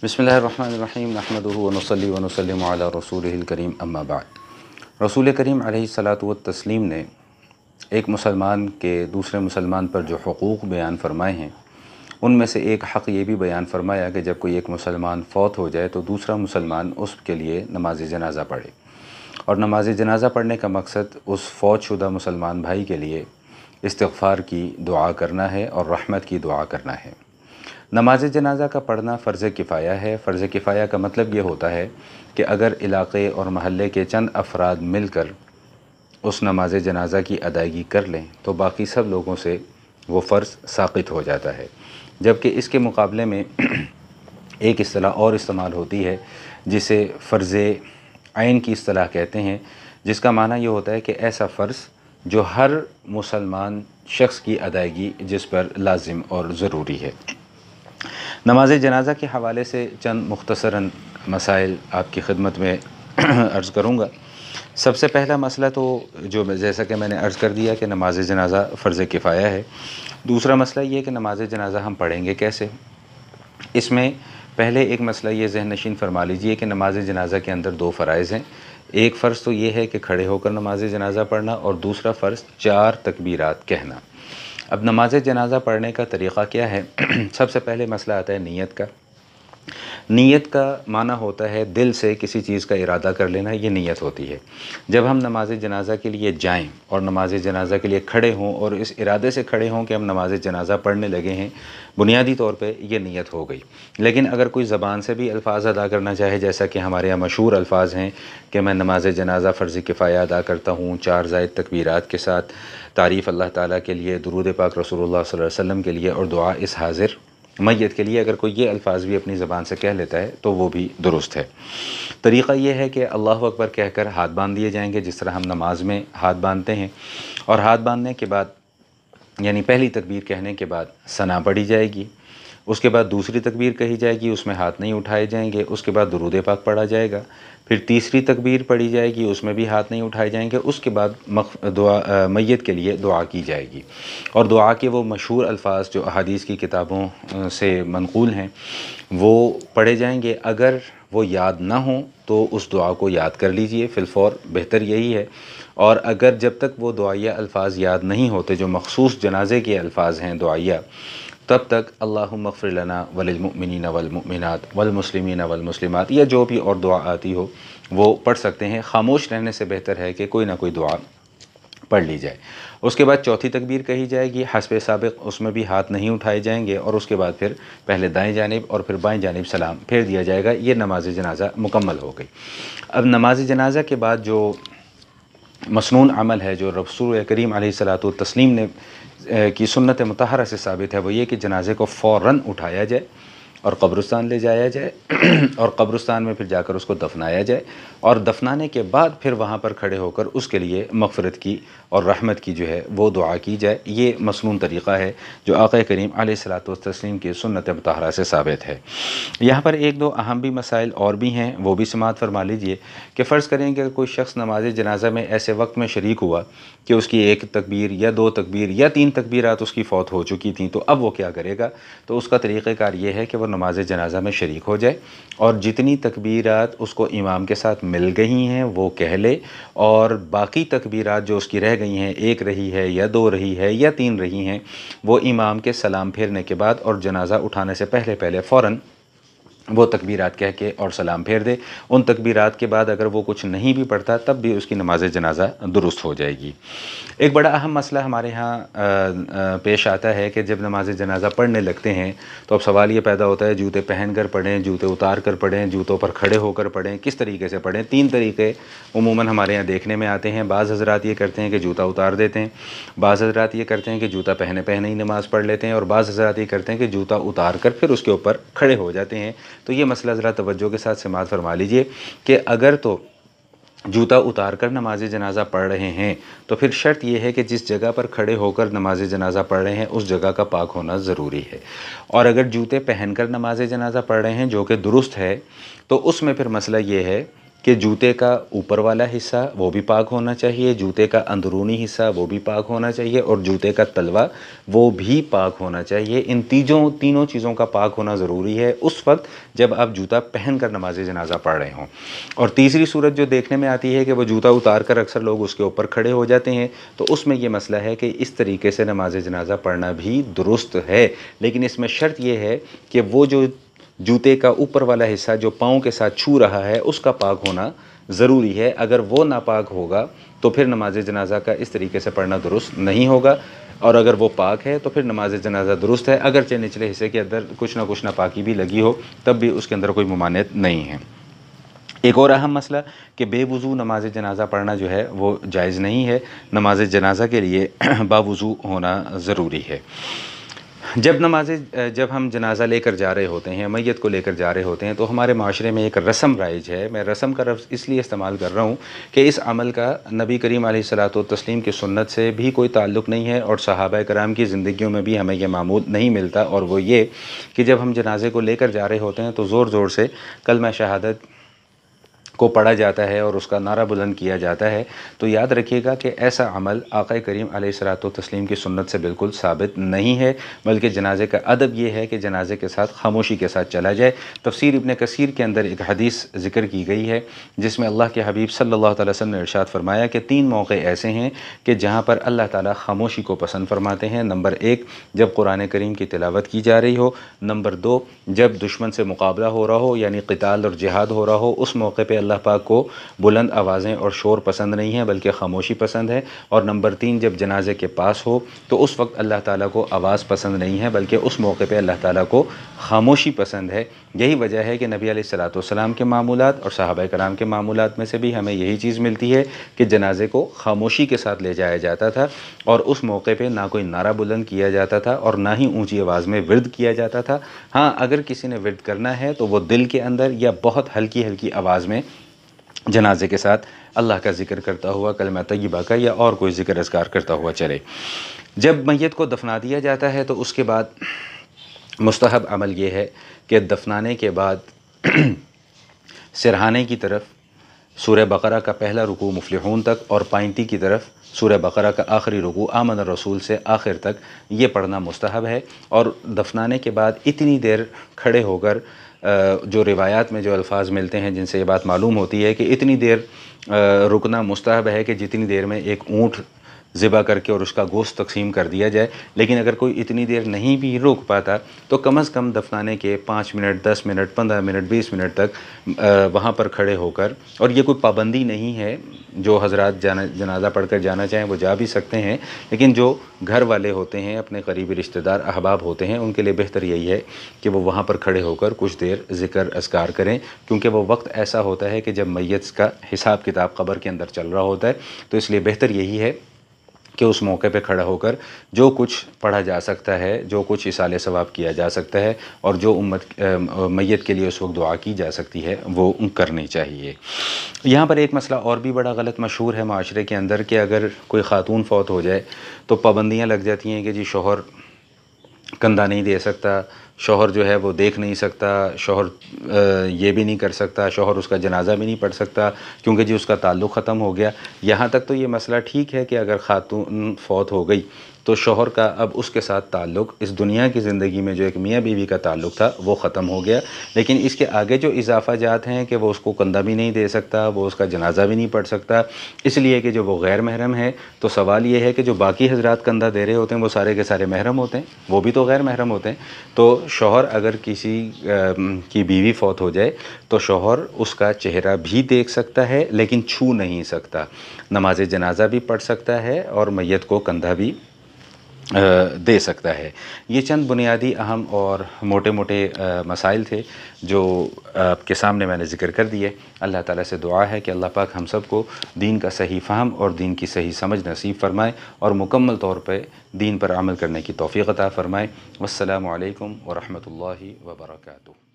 بسم اللہ الرحمن الرحیم نحمدہ ونصلی ونسلم علی رسولہ الکریم اما بعد۔ رسول کریم علیہ الصلاۃ والتسلیم نے ایک مسلمان کے دوسرے مسلمان پر جو حقوق بیان فرمائے ہیں ان میں سے ایک حق یہ بھی بیان فرمایا کہ جب کوئی ایک مسلمان فوت ہو جائے تو دوسرا مسلمان اس کے لیے نماز جنازہ پڑھے، اور نماز جنازہ پڑھنے کا مقصد اس فوت شدہ مسلمان بھائی کے لیے استغفار کی دعا کرنا ہے اور رحمت کی دعا کرنا ہے۔ نماز جنازہ کا پڑھنا فرض کفایہ ہے۔ فرض کفایہ کا مطلب یہ ہوتا ہے کہ اگر علاقے اور محلے کے چند افراد مل کر اس نماز جنازہ کی ادائیگی کر لیں تو باقی سب لوگوں سے وہ فرض ساقط ہو جاتا ہے، جبکہ اس کے مقابلے میں ایک اصطلاح اور استعمال ہوتی ہے جسے فرض عین کی اصطلاح کہتے ہیں، جس کا معنی یہ ہوتا ہے کہ ایسا فرض جو ہر مسلمان شخص کی ادائیگی جس پر لازم اور ضروری ہے۔ نماز جنازہ کے حوالے سے چند مختصراً مسائل آپ کی خدمت میں عرض کروں گا۔ سب سے پہلا مسئلہ تو جیسا کہ میں نے عرض کر دیا کہ نماز جنازہ فرض کفایہ ہے۔ دوسرا مسئلہ یہ کہ نماز جنازہ ہم پڑھیں گے کیسے۔ اس میں پہلے ایک مسئلہ یہ ذہن نشین فرما لیجئے کہ نماز جنازہ کے اندر دو فرائض ہیں۔ ایک فرض تو یہ ہے کہ کھڑے ہو کر نماز جنازہ پڑھنا، اور دوسرا فرض 4 تکبیرات کہنا۔ اب نماز جنازہ پڑھنے کا طریقہ کیا ہے؟ سب سے پہلے مسئلہ آتا ہے نیت کا۔ نیت کا معنی ہوتا ہے دل سے کسی چیز کا ارادہ کر لینا، یہ نیت ہوتی ہے۔ جب ہم نماز جنازہ کے لیے جائیں اور نماز جنازہ کے لیے کھڑے ہوں اور اس ارادے سے کھڑے ہوں کہ ہم نماز جنازہ پڑھنے لگے ہیں، بنیادی طور پہ یہ نیت ہو گئی۔ لیکن اگر کوئی زبان سے بھی الفاظ ادا کرنا چاہے، جیسا کہ ہمارے یہاں مشہور الفاظ ہیں کہ میں نماز جنازہ فرض کفایہ ادا کرتا ہوں 4 زائد تکبیرات کے ساتھ، تعریف اللہ تعالیٰ کے لیے، درود پاک رسول اللہ صلی اللہ علیہ وسلم کے لیے اور دعا اس حاضر میت کے لیے، اگر کوئی یہ الفاظ بھی اپنی زبان سے کہہ لیتا ہے تو وہ بھی درست ہے۔ طریقہ یہ ہے کہ اللہ اکبر کہہ کر ہاتھ باندھ دیے جائیں گے، جس طرح ہم نماز میں ہاتھ باندھتے ہیں، اور ہاتھ باندھنے کے بعد یعنی پہلی تکبیر کہنے کے بعد ثنا پڑھی جائے گی، اس کے بعد دوسری تکبیر کہی جائے گی، اس میں ہاتھ نہیں اٹھائے جائیں گے، اس کے بعد درود پاک پڑھا جائے گا، پھر تیسری تکبیر پڑھی جائے گی، اس میں بھی ہاتھ نہیں اٹھائے جائیں گے، اس کے بعد میت کے لیے دعا کی جائے گی، اور دعا کے وہ مشہور الفاظ جو احادیث کی کتابوں سے منقول ہیں وہ پڑھے جائیں گے۔ اگر وہ یاد نہ ہوں تو اس دعا کو یاد کر لیجئے فی الفور، بہتر یہی ہے۔ اور اگر جب تک وہ دعائیہ الفاظ یاد نہیں ہوتے جو مخصوص جنازے کے الفاظ ہیں دعائیہ، تب تک اللہم اغفر لنا وللمؤمنین والمؤمنات والمسلمین والمسلمات یا جو بھی اور دعا آتی ہو وہ پڑھ سکتے ہیں۔ خاموش رہنے سے بہتر ہے کہ کوئی نہ کوئی دعا پڑھ لی جائے۔ اس کے بعد چوتھی تکبیر کہی جائے گی حسب سابق، اس میں بھی ہاتھ نہیں اٹھائے جائیں گے، اور اس کے بعد پھر پہلے دائیں جانب اور پھر بائیں جانب سلام پھیر دیا جائے گا۔ یہ نماز جنازہ مکمل ہو گئی۔ اب نماز جنازہ کے بعد جو مسنون عمل ہے جو رسول کریم علیہ الصلاۃ والتسلیم نے کی سنت مطہرہ سے ثابت ہے، وہ یہ کہ جنازے کو فوراً اٹھایا جائے اور قبرستان لے جایا جائے اور قبرستان میں پھر جا کر اس کو دفنایا جائے، اور دفنانے کے بعد پھر وہاں پر کھڑے ہو کر اس کے لیے مغفرت کی اور رحمت کی جو ہے وہ دعا کی جائے۔ یہ مسنون طریقہ ہے جو آقا کریم علیہ الصلاۃ والتسلیم کی سنت مطہرہ سے ثابت ہے۔ یہاں پر ایک دو اہم بھی مسائل اور بھی ہیں، وہ بھی سماعت فرما لیجئے کہ فرض کریں کہ کوئی شخص نماز جنازہ میں ایسے وقت میں شریک ہوا کہ اس کی 1 تکبیر یا 2 تکبیر یا 3 تکبیرات اس کی فوت ہو چکی تھیں، تو اب وہ کیا کرے گا؟ تو اس کا طریقہ کار یہ ہے کہ وہ نماز جنازہ میں شریک ہو جائے اور جتنی تکبیرات اس کو امام کے ساتھ مل گئی ہیں وہ کہہ لے، اور باقی تکبیرات جو اس کی رہ گئی ہیں، 1 رہی ہے یا 2 رہی ہے یا 3 رہی ہیں، وہ امام کے سلام پھیرنے کے بعد اور جنازہ اٹھانے سے پہلے فوراً وہ تکبیرات کہہ کے اور سلام پھیر دے۔ ان تکبیرات کے بعد اگر وہ کچھ نہیں بھی پڑھتا تب بھی اس کی نماز جنازہ درست ہو جائے گی۔ ایک بڑا اہم مسئلہ ہمارے ہاں پیش آتا ہے کہ جب نماز جنازہ پڑھنے لگتے ہیں تو اب سوال یہ پیدا ہوتا ہے جوتے پہن کر پڑھیں، جوتے اتار کر پڑھیں، جوتوں پر کھڑے ہو کر پڑھیں، کس طریقے سے پڑھیں؟ 3 طریقے عموماً ہمارے یہاں دیکھنے میں آتے ہیں۔ بعض حضرات یہ کرتے ہیں کہ جوتا اتار دیتے ہیں، بعض حضرات یہ کرتے ہیں کہ جوتا پہنے ہی نماز پڑھ لیتے ہیں، اور بعض حضرات یہ کرتے ہیں کہ جوتا اتار کر پھر اس کے اوپر کھڑے ہو جاتے ہیں۔ تو یہ مسئلہ ذرا توجہ کے ساتھ سماعت فرما لیجئے کہ اگر تو جوتا اتار کر نماز جنازہ پڑھ رہے ہیں تو پھر شرط یہ ہے کہ جس جگہ پر کھڑے ہو کر نماز جنازہ پڑھ رہے ہیں اس جگہ کا پاک ہونا ضروری ہے، اور اگر جوتے پہن کر نماز جنازہ پڑھ رہے ہیں جو کہ درست ہے، تو اس میں پھر مسئلہ یہ ہے کہ جوتے کا اوپر والا حصہ وہ بھی پاک ہونا چاہیے، جوتے کا اندرونی حصہ وہ بھی پاک ہونا چاہیے، اور جوتے کا تلوا وہ بھی پاک ہونا چاہیے۔ ان تینوں چیزوں کا پاک ہونا ضروری ہے اس وقت جب آپ جوتا پہن کر نماز جنازہ پڑھ رہے ہوں۔ اور تیسری صورت جو دیکھنے میں آتی ہے کہ وہ جوتا اتار کر اکثر لوگ اس کے اوپر کھڑے ہو جاتے ہیں، تو اس میں یہ مسئلہ ہے کہ اس طریقے سے نماز جنازہ پڑھنا بھی درست ہے، لیکن اس میں شرط یہ ہے کہ وہ جو جوتے کا اوپر والا حصہ جو پاؤں کے ساتھ چھو رہا ہے اس کا پاک ہونا ضروری ہے۔ اگر وہ ناپاک ہوگا تو پھر نماز جنازہ کا اس طریقے سے پڑھنا درست نہیں ہوگا، اور اگر وہ پاک ہے تو پھر نماز جنازہ درست ہے، اگرچہ نچلے حصے کے اندر کچھ نہ کچھ ناپاکی بھی لگی ہو تب بھی اس کے اندر کوئی ممانعت نہیں ہے۔ ایک اور اہم مسئلہ کہ بے وضو نماز جنازہ پڑھنا جو ہے وہ جائز نہیں ہے، نماز جنازہ کے لیے باوضو ہونا ضروری ہے۔ جب ہم جنازہ لے کر جا رہے ہوتے ہیں، میت کو لے کر جا رہے ہوتے ہیں، تو ہمارے معاشرے میں ایک رسم رائج ہے۔ میں رسم کا لفظ اس لیے استعمال کر رہا ہوں کہ اس عمل کا نبی کریم علیہ الصلوۃ والتسلیم کی سنت سے بھی کوئی تعلق نہیں ہے، اور صحابہ کرام کی زندگیوں میں بھی ہمیں یہ معمول نہیں ملتا، اور وہ یہ کہ جب ہم جنازے کو لے کر جا رہے ہوتے ہیں تو زور زور سے کلمہ شہادت کو پڑھا جاتا ہے اور اس کا نعرہ بلند کیا جاتا ہے۔ تو یاد رکھیے گا کہ ایسا عمل آقا کریم علیہ الصلوۃ والتسلیم کی سنت سے بالکل ثابت نہیں ہے، بلکہ جنازے کا ادب یہ ہے کہ جنازے کے ساتھ خاموشی کے ساتھ چلا جائے۔ تفسیر ابن کثیر کے اندر ایک حدیث ذکر کی گئی ہے جس میں اللہ کے حبیب صلی اللہ علیہ وسلم نے ارشاد فرمایا کہ 3 موقع ایسے ہیں کہ جہاں پر اللہ تعالیٰ خاموشی کو پسند فرماتے ہیں۔ نمبر 1 جب قرآن کریم کی تلاوت کی جا رہی ہو، نمبر 2 جب دشمن سے مقابلہ ہو رہا ہو یعنی قتال اور جہاد ہو رہا ہو، اس موقع پہ اللہ پاک کو بلند آوازیں اور شور پسند نہیں ہیں بلکہ خاموشی پسند ہے، اور نمبر 3 جب جنازے کے پاس ہو تو اس وقت اللہ تعالیٰ کو آواز پسند نہیں ہے بلکہ اس موقع پہ اللہ تعالیٰ کو خاموشی پسند ہے۔ یہی وجہ ہے کہ نبی علیہ الصلوۃ والسلام کے معمولات اور صحابہ کرام کے معمولات میں سے بھی ہمیں یہی چیز ملتی ہے کہ جنازے کو خاموشی کے ساتھ لے جایا جاتا تھا، اور اس موقع پہ نہ کوئی نعرہ بلند کیا جاتا تھا اور نہ ہی اونچی آواز میں ورد کیا جاتا تھا۔ ہاں، اگر کسی نے ورد کرنا ہے تو وہ دل کے اندر یا بہت ہلکی ہلکی آواز میں جنازے کے ساتھ اللہ کا ذکر کرتا ہوا، کلمہ طیبہ کا یا اور کوئی ذکر اذکار کرتا ہوا چلے۔ جب میت کو دفنا دیا جاتا ہے تو اس کے بعد مستحب عمل یہ ہے کہ دفنانے کے بعد سرہانے کی طرف سورہ بقرہ کا پہلا رکوع مفلحون تک اور پائنتی کی طرف سورہ بقرہ کا آخری رکوع آمن الرسول سے آخر تک یہ پڑھنا مستحب ہے، اور دفنانے کے بعد اتنی دیر کھڑے ہو کر جو روایات میں جو الفاظ ملتے ہیں جن سے یہ بات معلوم ہوتی ہے کہ اتنی دیر رکنا مستحب ہے کہ جتنی دیر میں ایک اونٹ ذبح کر کے اور اس کا گوشت تقسیم کر دیا جائے، لیکن اگر کوئی اتنی دیر نہیں بھی روک پاتا تو کم از کم دفنانے کے 5 منٹ 10 منٹ 15 منٹ 20 منٹ تک وہاں پر کھڑے ہو کر، اور یہ کوئی پابندی نہیں ہے، جو حضرات جنازہ پڑھ کر جانا چاہیں وہ جا بھی سکتے ہیں، لیکن جو گھر والے ہوتے ہیں، اپنے قریبی رشتہ دار احباب ہوتے ہیں، ان کے لیے بہتر یہی ہے کہ وہ وہاں پر کھڑے ہو کر کچھ دیر ذکر اذکار کریں، کیونکہ وہ وقت ایسا ہوتا ہے کہ جب میت کا حساب کتاب قبر کے اندر چل رہا ہوتا ہے، تو اس لیے بہتر یہی ہے کہ اس موقع پہ کھڑا ہو کر جو کچھ پڑھا جا سکتا ہے، جو کچھ اصالہ ثواب کیا جا سکتا ہے، اور جو میت کے لیے اس وقت دعا کی جا سکتی ہے وہ کرنی چاہیے۔ یہاں پر ایک مسئلہ اور بھی بڑا غلط مشہور ہے معاشرے کے اندر کہ اگر کوئی خاتون فوت ہو جائے تو پابندیاں لگ جاتی ہیں کہ جی شوہر کندھا نہیں دے سکتا، شوہر جو ہے وہ دیکھ نہیں سکتا، شوہر یہ بھی نہیں کر سکتا، شوہر اس کا جنازہ بھی نہیں پڑھ سکتا کیونکہ جی اس کا تعلق ختم ہو گیا۔ یہاں تک تو یہ مسئلہ ٹھیک ہے کہ اگر خاتون فوت ہو گئی تو شوہر کا اب اس کے ساتھ تعلق اس دنیا کی زندگی میں جو ایک میاں بیوی کا تعلق تھا وہ ختم ہو گیا، لیکن اس کے آگے جو اضافہ جات ہیں کہ وہ اس کو کندھا بھی نہیں دے سکتا، وہ اس کا جنازہ بھی نہیں پڑھ سکتا، اس لیے کہ جو وہ غیر محرم ہے، تو سوال یہ ہے کہ جو باقی حضرات کندھا دے رہے ہوتے ہیں وہ سارے کے سارے محرم ہوتے ہیں، وہ بھی تو غیر محرم ہوتے ہیں۔ تو شوہر اگر کسی کی بیوی فوت ہو جائے تو شوہر اس کا چہرہ بھی دیکھ سکتا ہے لیکن چھو نہیں سکتا، نماز جنازہ بھی پڑھ سکتا ہے اور میت کو کندھا بھی دے سکتا ہے۔ یہ چند بنیادی اہم اور موٹے موٹے مسائل تھے جو آپ کے سامنے میں نے ذکر کر دیے۔ اللہ تعالیٰ سے دعا ہے کہ اللہ پاک ہم سب کو دین کا صحیح فہم اور دین کی صحیح سمجھ نصیب فرمائے اور مکمل طور پہ دین پر عمل کرنے کی توفیق عطا فرمائے۔ والسلام علیکم ورحمۃ اللہ وبرکاتہ۔